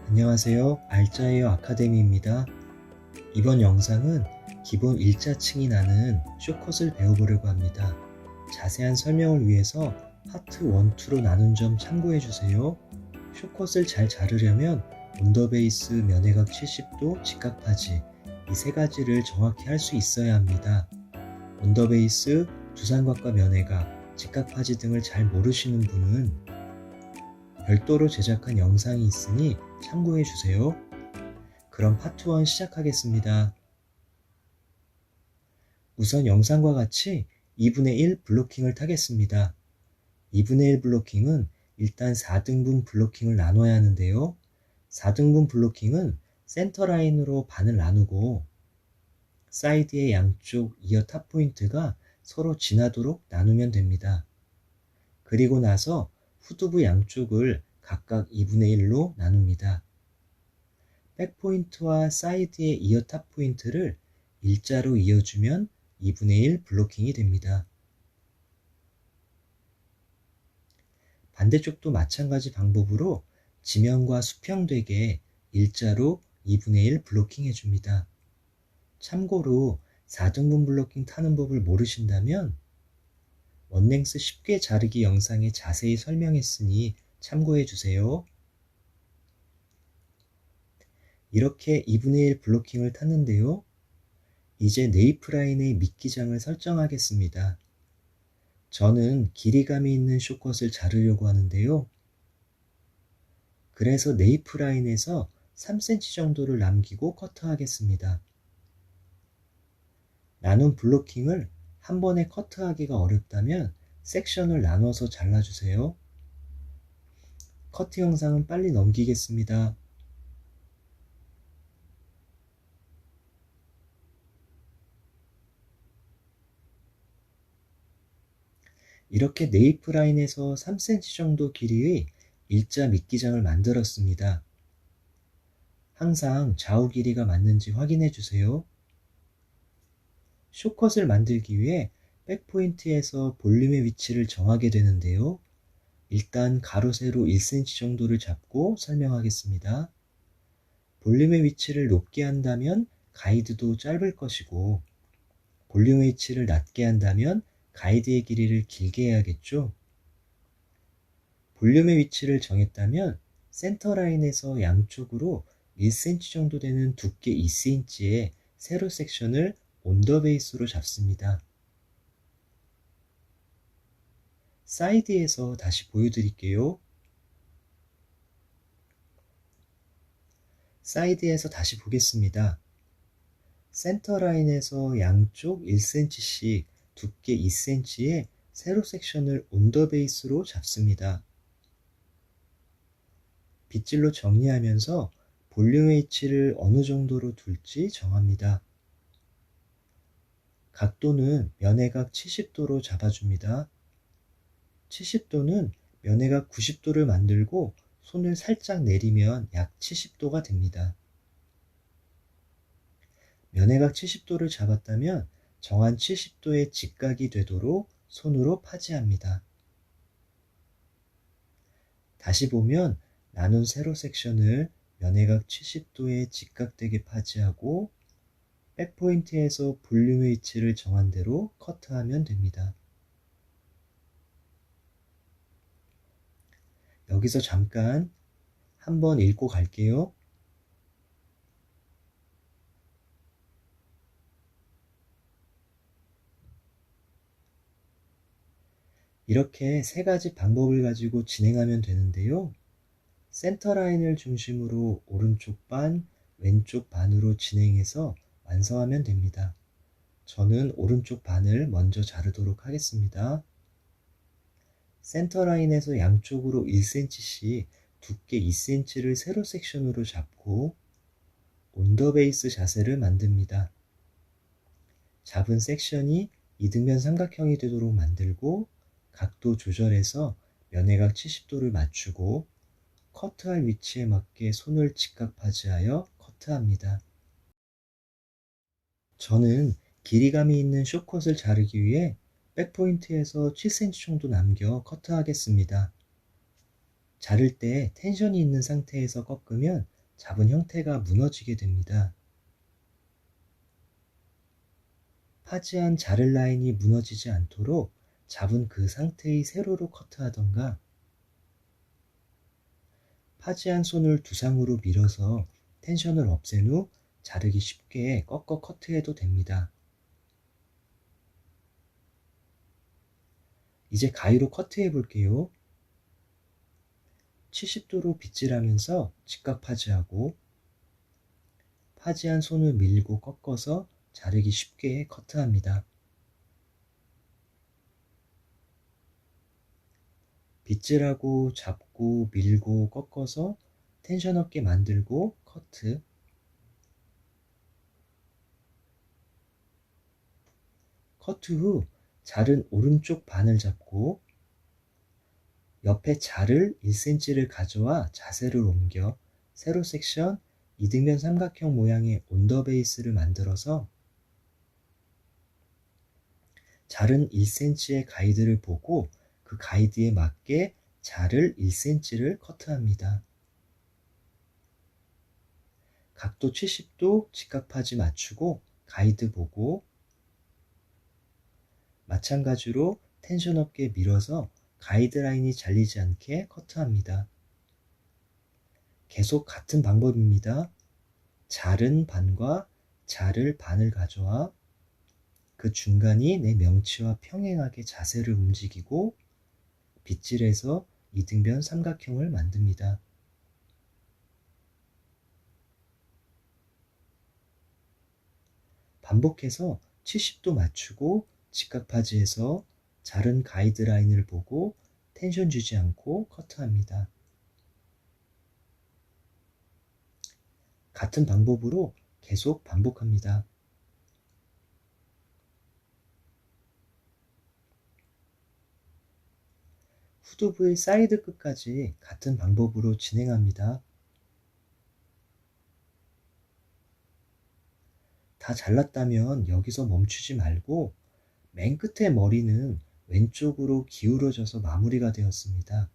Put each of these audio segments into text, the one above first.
안녕하세요. 알짜예요 아카데미입니다. 이번 영상은 기본 일자층이 나는 쇼컷을 배워보려고 합니다. 자세한 설명을 위해서 파트 1, 2로 나눈 점 참고해주세요. 쇼컷을 잘 자르려면 온더베이스, 면회각 70도, 직각파지 이 세 가지를 정확히 할 수 있어야 합니다. 온더베이스, 두상각과 면회각, 직각파지 등을 잘 모르시는 분은 별도로 제작한 영상이 있으니 참고해주세요. 그럼 파트 1 시작하겠습니다. 우선 영상과 같이 2분의 1 블로킹을 타겠습니다. 2분의 1 블로킹은 일단 4등분 블로킹을 나눠야 하는데요. 4등분 블로킹은 센터 라인으로 반을 나누고 사이드의 양쪽 이어 탑 포인트가 서로 지나도록 나누면 됩니다. 그리고 나서 후두부 양쪽을 각각 2분의 1로 나눕니다. 백포인트와 사이드의 이어 탑 포인트를 일자로 이어주면 2분의 1 블로킹이 됩니다. 반대쪽도 마찬가지 방법으로 지면과 수평되게 일자로 2분의 1 블로킹 해줍니다. 참고로 4등분 블로킹 타는 법을 모르신다면 원랭스 쉽게 자르기 영상에 자세히 설명했으니 참고해주세요. 이렇게 2분의 1 블로킹을 탔는데요. 이제 네이프 라인의 미끼장을 설정하겠습니다. 저는 길이감이 있는 쇼컷을 자르려고 하는데요. 그래서 네이프 라인에서 3cm 정도를 남기고 커트하겠습니다. 나눈 블로킹을 한 번에 커트하기가 어렵다면 섹션을 나눠서 잘라주세요. 커트 영상은 빨리 넘기겠습니다. 이렇게 네이프 라인에서 3cm 정도 길이의 일자 미끼장을 만들었습니다. 항상 좌우 길이가 맞는지 확인해 주세요. 쇼컷을 만들기 위해 백포인트에서 볼륨의 위치를 정하게 되는데요. 일단 가로 세로 1cm 정도를 잡고 설명하겠습니다. 볼륨의 위치를 높게 한다면 가이드도 짧을 것이고 볼륨의 위치를 낮게 한다면 가이드의 길이를 길게 해야겠죠. 볼륨의 위치를 정했다면 센터 라인에서 양쪽으로 1cm 정도 되는 두께 2cm의 세로 섹션을 온더베이스로 잡습니다. 사이드에서 다시 보여드릴게요. 사이드에서 다시 보겠습니다. 센터 라인에서 양쪽 1cm씩 두께 2cm의 세로 섹션을 온더베이스로 잡습니다. 빗질로 정리하면서 볼륨의 위치를 어느 정도로 둘지 정합니다. 각도는 면회각 70도로 잡아줍니다. 70도는 면회각 90도를 만들고 손을 살짝 내리면 약 70도가 됩니다. 면회각 70도를 잡았다면 정한 70도의 직각이 되도록 손으로 파지합니다. 다시 보면 나눈 세로 섹션을 면회각 70도에 직각되게 파지하고 백포인트에서 볼륨의 위치를 정한 대로 커트하면 됩니다. 여기서 잠깐 한번 읽고 갈게요. 이렇게 세 가지 방법을 가지고 진행하면 되는데요. 센터 라인을 중심으로 오른쪽 반, 왼쪽 반으로 진행해서 완성하면 됩니다. 저는 오른쪽 반을 먼저 자르도록 하겠습니다. 센터 라인에서 양쪽으로 1cm씩 두께 2cm를 세로 섹션으로 잡고 온더베이스 자세를 만듭니다. 잡은 섹션이 이등변 삼각형이 되도록 만들고 각도 조절해서 면회각 70도를 맞추고 커트할 위치에 맞게 손을 직각파지하여 커트합니다. 저는 길이감이 있는 쇼컷을 자르기 위해 백포인트에서 7cm 정도 남겨 커트하겠습니다. 자를 때 텐션이 있는 상태에서 꺾으면 잡은 형태가 무너지게 됩니다. 파지한 자를 라인이 무너지지 않도록 잡은 그 상태의 세로로 커트하던가, 파지한 손을 두상으로 밀어서 텐션을 없앤 후 자르기 쉽게 꺾어 커트해도 됩니다. 이제 가위로 커트해 볼게요. 70도로 빗질하면서 직각 파지하고, 파지한 손을 밀고 꺾어서 자르기 쉽게 커트합니다. 빗질하고 잡고 밀고 꺾어서 텐션 없게 만들고 커트. 커트 후 자른 오른쪽 반을 잡고 옆에 자를 1cm를 가져와 자세를 옮겨 세로 섹션 이등변 삼각형 모양의 온더베이스를 만들어서 자른 1cm의 가이드를 보고 그 가이드에 맞게 자를 1cm를 커트합니다. 각도 70도 직각파지 맞추고 가이드 보고, 마찬가지로 텐션 없게 밀어서 가이드라인이 잘리지 않게 커트합니다. 계속 같은 방법입니다. 자른 반과 자를 반을 가져와 그 중간이 내 명치와 평행하게 자세를 움직이고 빗질해서 이등변 삼각형을 만듭니다. 반복해서 70도 맞추고 직각파지해서 자른 가이드라인을 보고 텐션 주지 않고 커트합니다. 같은 방법으로 계속 반복합니다. 후두부의 사이드 끝까지 같은 방법으로 진행합니다. 다 잘랐다면 여기서 멈추지 말고 맨 끝에 머리는 왼쪽으로 기울어져서 마무리가 되었습니다.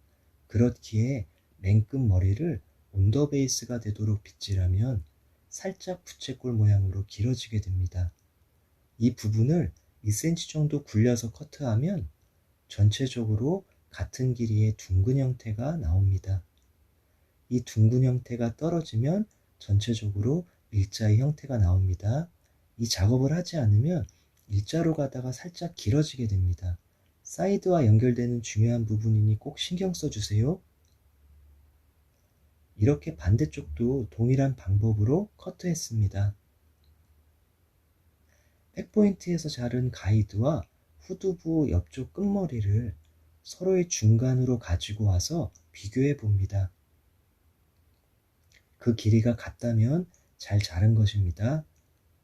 그렇기에 맨 끝 머리를 온더베이스가 되도록 빗질하면 살짝 부채꼴 모양으로 길어지게 됩니다. 이 부분을 2cm 정도 굴려서 커트하면 전체적으로 같은 길이의 둥근 형태가 나옵니다. 이 둥근 형태가 떨어지면 전체적으로 일자의 형태가 나옵니다. 이 작업을 하지 않으면 일자로 가다가 살짝 길어지게 됩니다. 사이드와 연결되는 중요한 부분이니 꼭 신경 써주세요. 이렇게 반대쪽도 동일한 방법으로 커트했습니다. 백포인트에서 자른 가이드와 후두부 옆쪽 끝머리를 서로의 중간으로 가지고 와서 비교해 봅니다. 그 길이가 같다면 잘 자른 것입니다.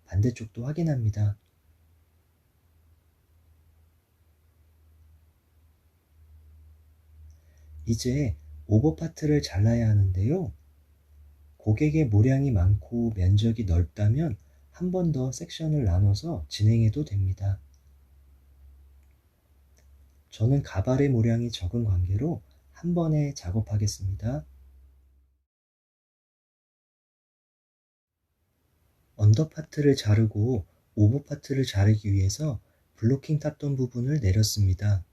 반대쪽도 확인합니다. 이제 오버파트를 잘라야 하는데요. 고객의 모량이 많고 면적이 넓다면 한 번 더 섹션을 나눠서 진행해도 됩니다. 저는 가발의 모량이 적은 관계로 한 번에 작업하겠습니다. 언더파트를 자르고 오버파트를 자르기 위해서 블로킹 탔던 부분을 내렸습니다.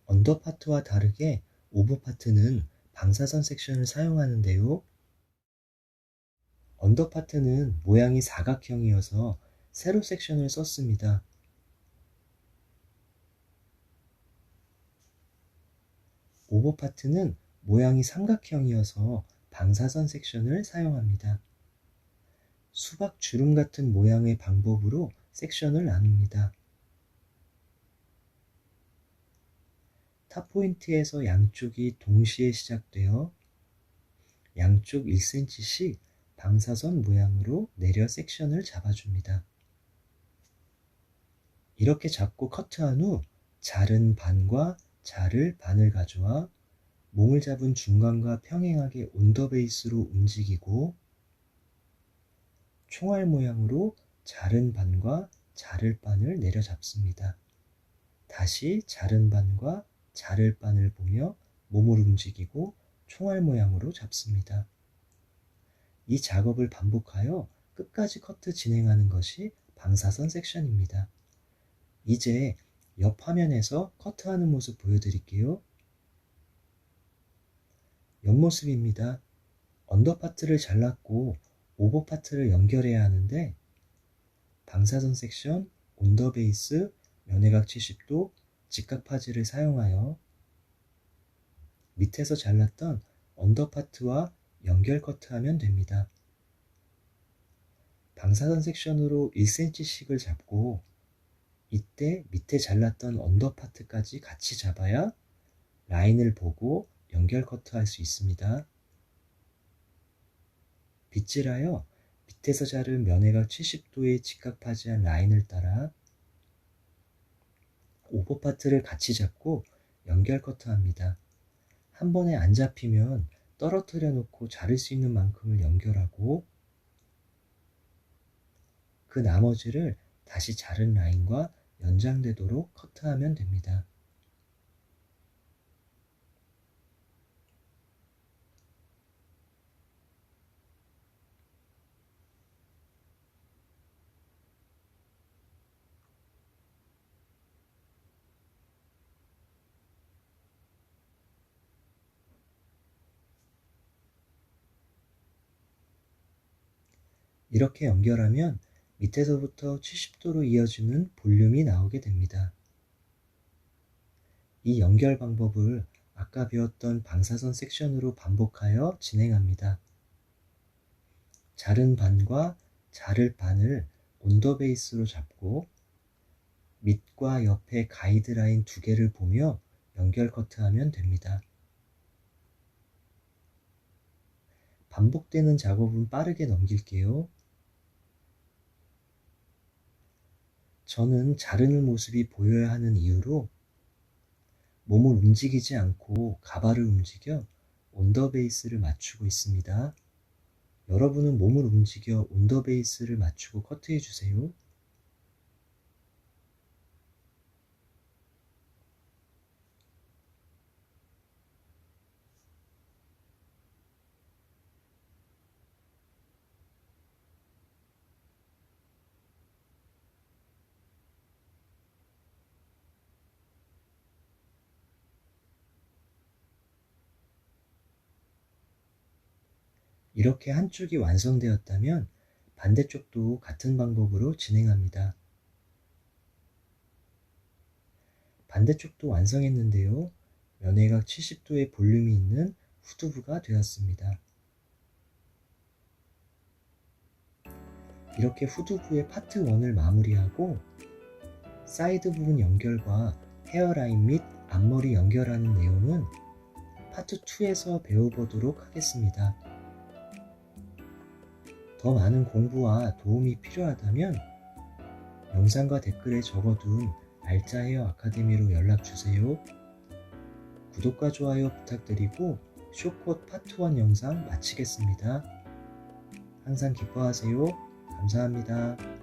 언더파트와 다르게 오버파트는 방사선 섹션을 사용하는데요. 언더파트는 모양이 사각형이어서 세로 섹션을 썼습니다. 오버파트는 모양이 삼각형이어서 방사선 섹션을 사용합니다. 수박 주름 같은 모양의 방법으로 섹션을 나눕니다. 탑포인트에서 양쪽이 동시에 시작되어 양쪽 1cm씩 방사선 모양으로 내려 섹션을 잡아줍니다. 이렇게 잡고 커트한 후 자른 반과 자를 반을 가져와 몽을 잡은 중간과 평행하게 온더베이스로 움직이고 총알 모양으로 자른 반과 자를 반을 내려잡습니다. 다시 자른 반과 자를 반을 보며 몸을 움직이고 총알 모양으로 잡습니다. 이 작업을 반복하여 끝까지 커트 진행하는 것이 방사선 섹션입니다. 이제 옆 화면에서 커트하는 모습 보여드릴게요. 옆모습입니다. 언더파트를 잘랐고 오버파트를 연결해야 하는데 방사선 섹션, 온더베이스, 면회각 70도, 직각파지를 사용하여 밑에서 잘랐던 언더파트와 연결 커트하면 됩니다. 방사선 섹션으로 1cm씩을 잡고 이때 밑에 잘랐던 언더파트까지 같이 잡아야 라인을 보고 연결 커트할 수 있습니다. 빗질하여 밑에서 자른 면회각 70도의 직각파지한 라인을 따라 오버파트를 같이 잡고 연결 커트합니다. 한 번에 안 잡히면 떨어뜨려 놓고 자를 수 있는 만큼을 연결하고 그 나머지를 다시 자른 라인과 연장되도록 커트하면 됩니다. 이렇게 연결하면 밑에서부터 70도로 이어지는 볼륨이 나오게 됩니다. 이 연결 방법을 아까 배웠던 방사선 섹션으로 반복하여 진행합니다. 자른 반과 자를 반을 온더베이스로 잡고 밑과 옆에 가이드라인 두 개를 보며 연결 커트하면 됩니다. 반복되는 작업은 빠르게 넘길게요. 저는 자르는 모습이 보여야 하는 이유로 몸을 움직이지 않고 가발을 움직여 온더베이스를 맞추고 있습니다. 여러분은 몸을 움직여 온더베이스를 맞추고 커트해 주세요. 이렇게 한쪽이 완성되었다면 반대쪽도 같은 방법으로 진행합니다. 반대쪽도 완성했는데요. 면회각 70도의 볼륨이 있는 후두부가 되었습니다. 이렇게 후두부의 파트 1을 마무리하고 사이드 부분 연결과 헤어라인 및 앞머리 연결하는 내용은 파트 2에서 배워보도록 하겠습니다. 더 많은 공부와 도움이 필요하다면 영상과 댓글에 적어둔 알짜 헤어 아카데미로 연락주세요. 구독과 좋아요 부탁드리고 숏컷 파트 1 영상 마치겠습니다. 항상 기뻐하세요. 감사합니다.